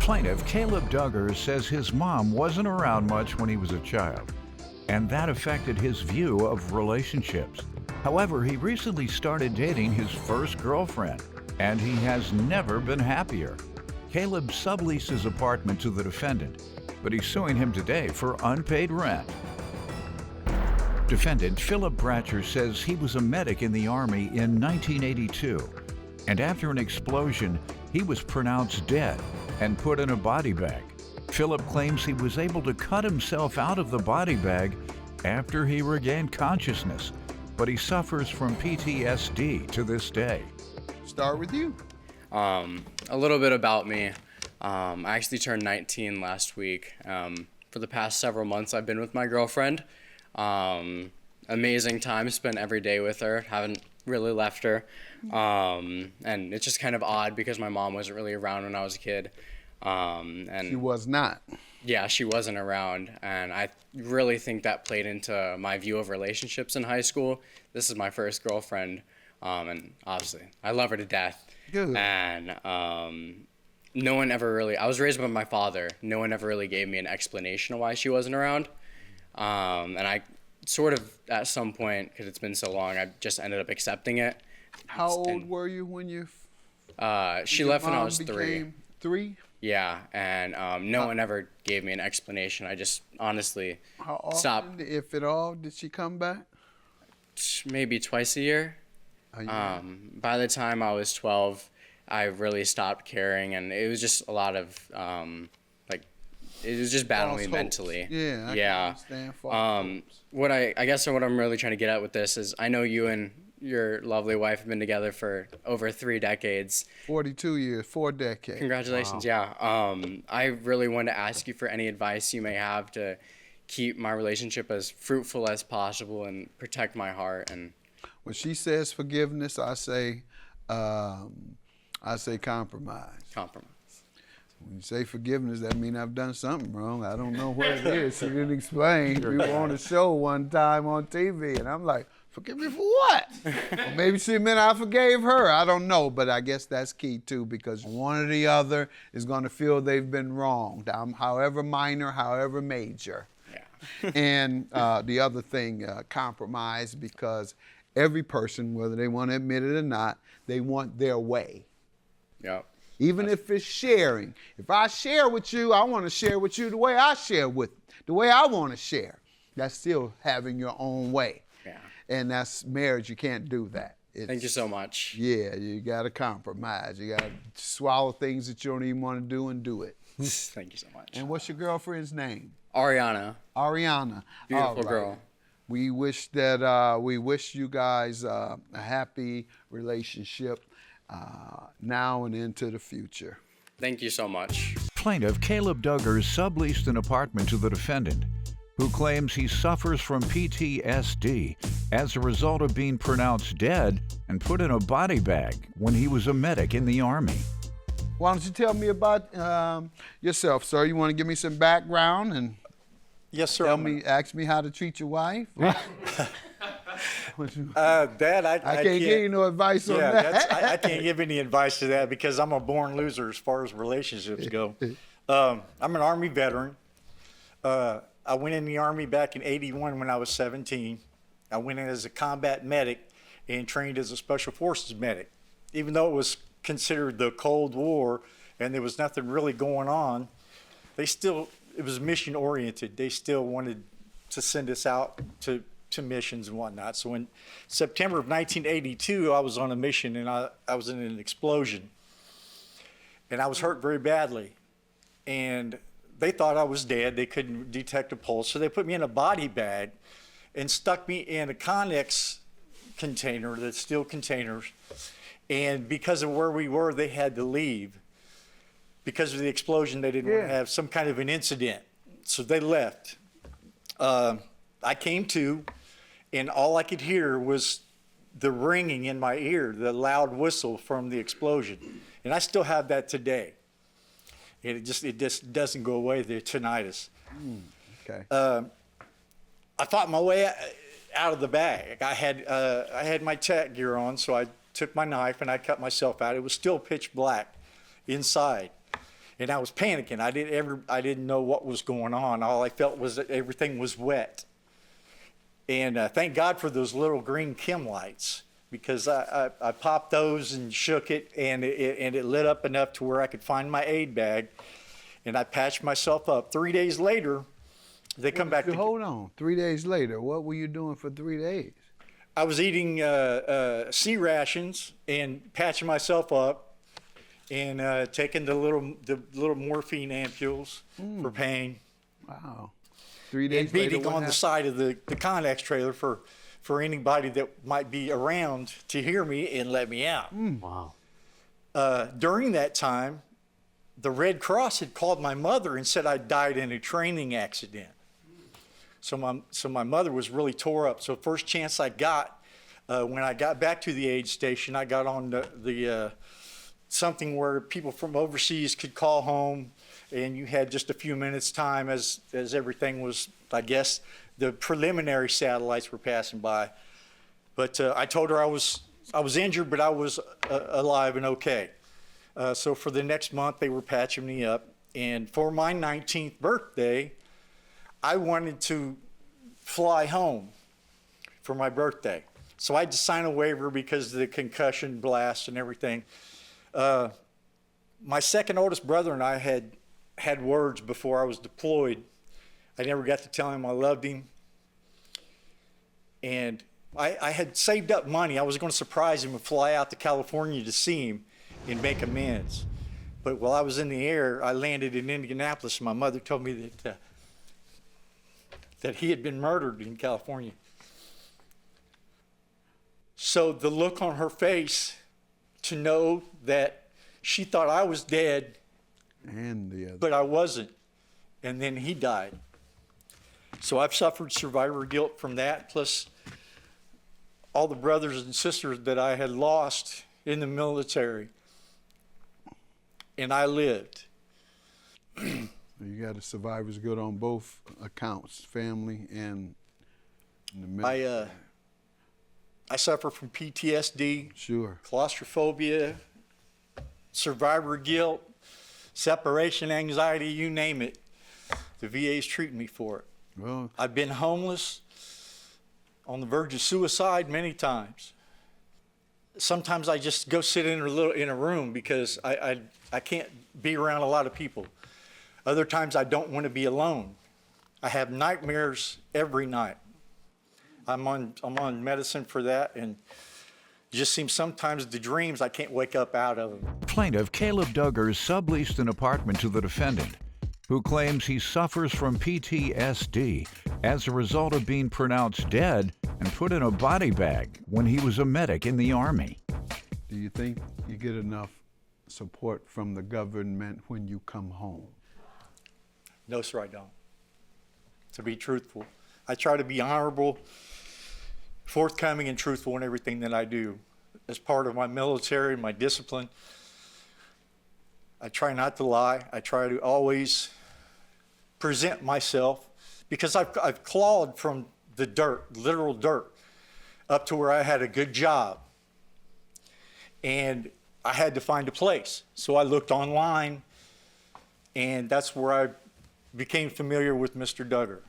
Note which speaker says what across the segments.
Speaker 1: Plaintiff Caleb Duggar says his mom wasn't around much when he was a child, and that affected his view of relationships. However, he recently started dating his first girlfriend, and he has never been happier. Caleb subleased his apartment to the defendant, but he's suing him today for unpaid rent. Defendant Philip Bratcher says he was a medic in the Army in 1982, and after an explosion, he was pronounced dead and put in a body bag. Philip claims he was able to cut himself out of the body bag after he regained consciousness, but he suffers from PTSD to this day.
Speaker 2: Start with you.
Speaker 3: A little bit about me. I actually turned 19 last week. For the past several months, I've been with my girlfriend. Amazing time spent every day with her. Haven't really left her. And it's just kind of odd because my mom wasn't really around when I was a kid. And
Speaker 2: She was not.
Speaker 3: yeah, she wasn't around, and I really think that played into my view of relationships in high school. This is my first girlfriend, and obviously I love her to death.
Speaker 2: Good.
Speaker 3: And no one ever really, I was raised by my father. No one ever really gave me an explanation of why she wasn't around. And I sort of, at some point, because it's been so long, I just ended up accepting it.
Speaker 2: How old were you when you?
Speaker 3: She
Speaker 2: your
Speaker 3: left when I
Speaker 2: mom
Speaker 3: was 3.
Speaker 2: became 3?
Speaker 3: Yeah, and no one ever gave me an explanation. I just honestly
Speaker 2: How often,
Speaker 3: stopped
Speaker 2: if at all, did she come back?
Speaker 3: maybe twice a year.
Speaker 2: A year?
Speaker 3: By the time I was 12, I really stopped caring, and it was just a lot of it was just battling me
Speaker 2: False
Speaker 3: mentally.
Speaker 2: hopes. Yeah, I can understand false hopes.
Speaker 3: I guess what I'm really trying to get at with this is I know you and your lovely wife have been together for over 3 decades.
Speaker 2: 42 years, 4 decades.
Speaker 3: Congratulations.
Speaker 2: Wow.
Speaker 3: Yeah. I really want to ask you for any advice you may have to keep my relationship as fruitful as possible and protect my heart. And
Speaker 2: When she says forgiveness, I say compromise.
Speaker 3: compromise.
Speaker 2: When you say forgiveness, that means I've done something wrong. I don't know what it is. She didn't explain. We were on a show one time on TV, and I'm like, forgive me for what? Or maybe she meant I forgave her. I don't know, but I guess that's key too, because one or the other is going to feel they've been wronged, however minor, however major.
Speaker 3: Yeah.
Speaker 2: And the other thing, compromise, because every person, whether they want to admit it or not, they want their way.
Speaker 3: Yep.
Speaker 2: Even if it's sharing. If I share with you, I want to share with you the way I share with, the way I want to share. That's still having your own way.
Speaker 3: Yeah.
Speaker 2: And that's marriage. You can't do that.
Speaker 3: Thank you so much.
Speaker 2: Yeah, you got to compromise. You got to swallow things that you don't even want to do and do it.
Speaker 3: Thank you so much.
Speaker 2: And what's your girlfriend's name?
Speaker 3: Ariana.
Speaker 2: Ariana.
Speaker 3: Beautiful
Speaker 2: All right.
Speaker 3: girl.
Speaker 2: We wish that we wish you guys a happy relationship now and into the future.
Speaker 3: Thank you so much.
Speaker 1: Plaintiff Caleb Duggar subleased an apartment to the defendant, who claims he suffers from PTSD as a result of being pronounced dead and put in a body bag when he was a medic in the Army.
Speaker 2: Why don't you tell me about yourself, sir? You want to give me some background and
Speaker 4: Yes, sir.
Speaker 2: ask me how to treat your wife?
Speaker 4: Dad, I
Speaker 2: can't give you no advice on that.
Speaker 4: I can't give any advice to that because I'm a born loser as far as relationships go. I'm an Army veteran. I went in the Army back in '81 when I was 17. I went in as a combat medic and trained as a Special Forces medic. Even though it was considered the Cold War and there was nothing really going on, it was mission oriented. They still wanted to send us out to missions and whatnot. So in September of 1982, I was on a mission and I was in an explosion. And I was hurt very badly. And they thought I was dead. They couldn't detect a pulse. So they put me in a body bag and stuck me in a Connex container, the steel containers. And because of where we were, they had to leave. Because of the explosion, they didn't want to have some kind of an incident. So they left. I came to, and all I could hear was the ringing in my ear, the loud whistle from the explosion. And I still have that today. And it just doesn't go away, the tinnitus.
Speaker 2: Okay.
Speaker 4: I fought my way out of the bag. I had my tack gear on, so I took my knife and I cut myself out. It was still pitch black inside. and I was panicking. I didn't know what was going on. All I felt was that everything was wet. And thank God for those little green chem lights, because I popped those and shook it, and it lit up enough to where I could find my aid bag, and I patched myself up. 3 days later, they come back.
Speaker 2: Hold on. 3 days later, what were you doing for 3 days?
Speaker 4: I was eating sea rations and patching myself up, and taking the little morphine ampules for pain.
Speaker 2: Wow. 3 days
Speaker 4: And beating
Speaker 2: later,
Speaker 4: on the side of the Connex trailer for anybody that might be around to hear me and let me out.
Speaker 5: Wow.
Speaker 4: During that time, the Red Cross had called my mother and said I died in a training accident. So my mother was really tore up. So first chance I got, when I got back to the aid station, I got on the something where people from overseas could call home, and you had just a few minutes time as everything was, I guess, the preliminary satellites were passing by. But I told her I was injured, but I was alive and okay. So for the next month, they were patching me up. And for my 19th birthday, I wanted to fly home for my birthday. So I had to sign a waiver because of the concussion blast and everything. My second oldest brother and I had words before I was deployed. I never got to tell him I loved him. And I had saved up money. I was going to surprise him and fly out to California to see him and make amends. But while I was in the air, I landed in Indianapolis, and my mother told me that he had been murdered in California. So the look on her face to know that she thought I was dead,
Speaker 2: And the other.
Speaker 4: but I wasn't, and then he died. So I've suffered survivor guilt from that, plus all the brothers and sisters that I had lost in the military, and I lived.
Speaker 2: You got a survivor's guilt on both accounts, family and the military.
Speaker 4: I suffer from PTSD,
Speaker 2: Sure.
Speaker 4: claustrophobia, survivor guilt, separation anxiety, you name it. The VA's treating me for it.
Speaker 2: Well,
Speaker 4: I've been homeless, on the verge of suicide many times. Sometimes I just go sit in a room because I can't be around a lot of people. Other times I don't want to be alone. I have nightmares every night. I'm on medicine for that, and it just seems sometimes the dreams I can't wake up out of them.
Speaker 1: Plaintiff Caleb Duggar subleased an apartment to the defendant, who claims he suffers from PTSD as a result of being pronounced dead and put in a body bag when he was a medic in the Army.
Speaker 2: do you think you get enough support from the government when you come home?
Speaker 4: No, sir, I don't. To be truthful, I try to be honorable, forthcoming, and truthful in everything that I do. As part of my military, my discipline, I try not to lie. I try to always present myself, because I've clawed from the dirt, literal dirt, up to where I had a good job. And I had to find a place. So I looked online, and that's where I became familiar with Mr. Duggar.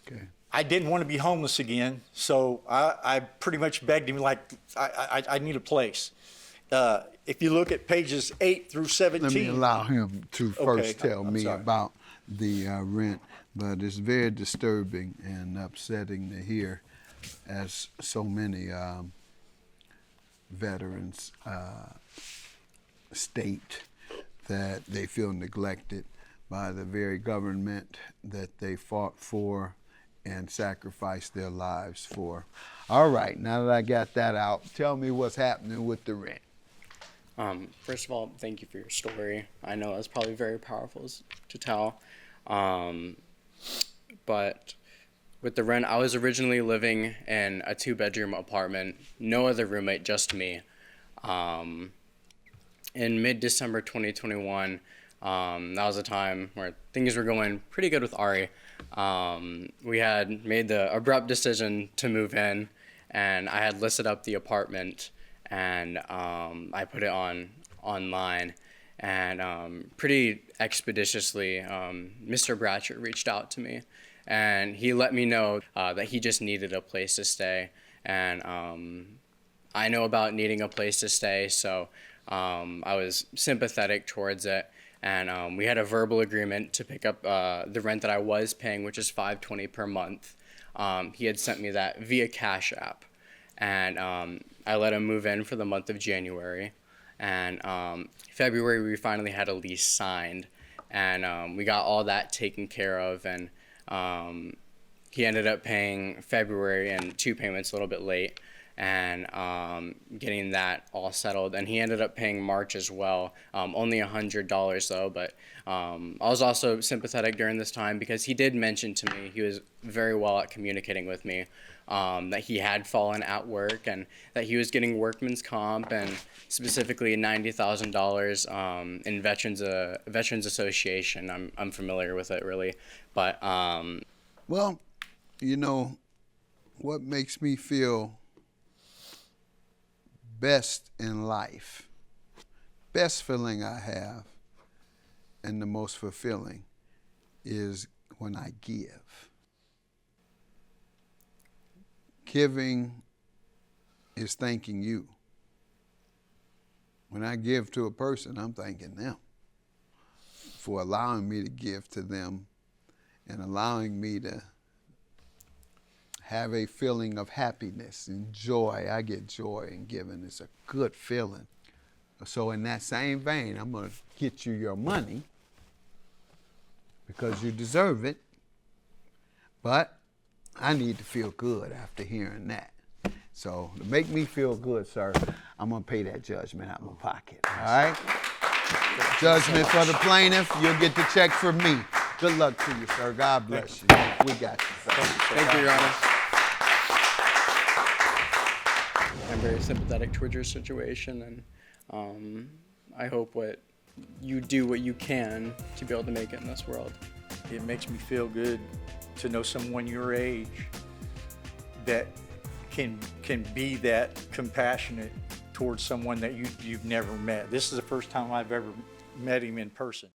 Speaker 2: Okay.
Speaker 4: I didn't want to be homeless again, so I pretty much begged him, like, I need a place. If you look at pages 8 through 17.
Speaker 2: Let me allow him to first tell
Speaker 4: I'm
Speaker 2: me
Speaker 4: sorry.
Speaker 2: about the rent, but it's very disturbing and upsetting to hear, as so many veterans state that they feel neglected by the very government that they fought for and sacrificed their lives for. All right, now that I got that out, tell me what's happening with the rent.
Speaker 3: First of all, thank you for your story. I know it's probably very powerful to tell. But with the rent, I was originally living in a 2-bedroom apartment, no other roommate, just me. In mid-December 2021, that was a time where things were going pretty good with Ari. We had made the abrupt decision to move in, and I had listed up the apartment, and I put it online, And pretty expeditiously, Mr. Bratcher reached out to me, and he let me know that he just needed a place to stay. And I know about needing a place to stay, so I was sympathetic towards it. And we had a verbal agreement to pick up the rent that I was paying, which is $520 per month. He had sent me that via Cash App. And I let him move in for the month of January. And February, we finally had a lease signed. And we got all that taken care of. And he ended up paying February and 2 payments a little bit late, and getting that all settled. And he ended up paying March as well, only $100 though. But I was also sympathetic during this time because he did mention to me, he was very well at communicating with me, that he had fallen at work and that he was getting workman's comp and specifically $90,000 in Veterans Association. I'm familiar with it really, but
Speaker 2: Well, you know, what makes me feel best in life, best feeling I have, and the most fulfilling is when I give. Giving is thanking you. When I give to a person, I'm thanking them for allowing me to give to them and allowing me to have a feeling of happiness and joy. I get joy in giving. It's a good feeling. So in that same vein, I'm going to get you your money because you deserve it. But I need to feel good after hearing that. So to make me feel good, sir, I'm going to pay that judgment out of my pocket. All right? Judgment for the plaintiff. You'll get the check from me. Good luck to you, sir. God bless you. We got you, sir.
Speaker 3: thank you, Your Honor. I'm very sympathetic towards your situation, and I hope you do what you can to be able to make it in this world.
Speaker 4: It makes me feel good to know someone your age that can be that compassionate towards someone that you've never met. This is the first time I've ever met him in person.